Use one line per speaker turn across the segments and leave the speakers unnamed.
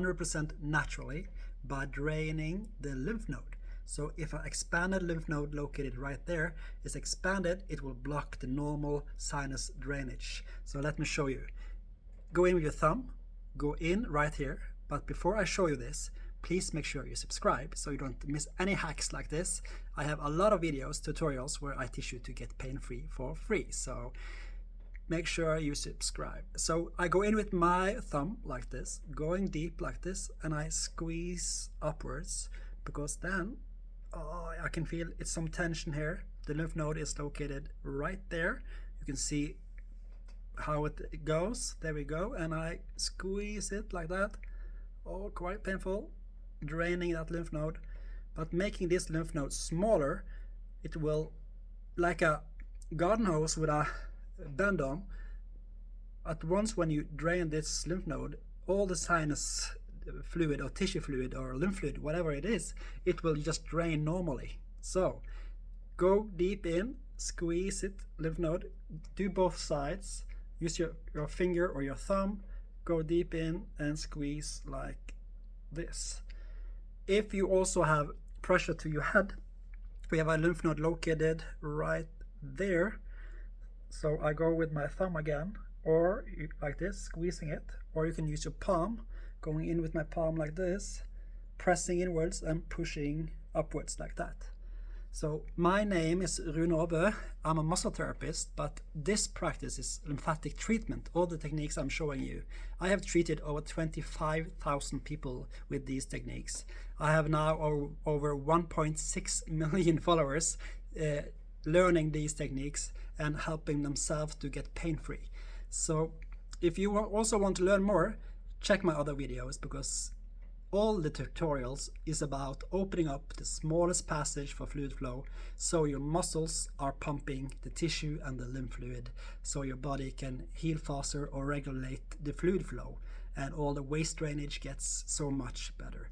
100% naturally by draining the lymph node. So if an expanded lymph node located right there is expanded, it will block the normal sinus drainage. So let me show you. Go in with your thumb, go in right here. But before I show you this, please make sure you subscribe so you don't miss any hacks like this. I have a lot of videos, tutorials where I teach you to get pain-free for free. So make sure you subscribe. So I go in with my thumb like this, going deep like this, and I squeeze upwards because then I can feel it's some tension here. The lymph node is located right there. You can see how it goes. There we go. And I squeeze it like that. Oh, quite painful. Draining that lymph node. But making this lymph node smaller, it will, like a garden hose with a band on, at once when you drain this lymph node, all the sinus fluid or tissue fluid or lymph fluid, whatever it is, it will just drain normally. So go deep in, squeeze it, lymph node, do both sides, use your finger or your thumb, go deep in and squeeze like this. If you also have pressure to your head, we have a lymph node located right there. So I go with my thumb again, or like this, squeezing it, or you can use your palm, going in with my palm like this, pressing inwards and pushing upwards like that. So my name is Rune Aabø. I'm a muscle therapist, but this practice is lymphatic treatment. All the techniques I'm showing you. I have treated over 25,000 people with these techniques. I have now over 1.6 million followers learning these techniques and helping themselves to get pain-free. So if you also want to learn more, check my other videos, because all the tutorials is about opening up the smallest passage for fluid flow so your muscles are pumping the tissue and the lymph fluid so your body can heal faster or regulate the fluid flow, and all the waste drainage gets so much better.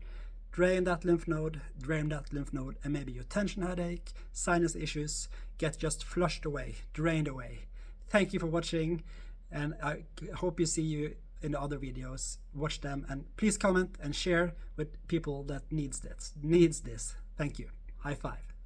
Drain that lymph node, and maybe your tension headache, sinus issues get just flushed away, drained away. Thank you for watching, and I hope you see you in the other videos. Watch them, and please comment and share with people that needs this. Thank you. High five.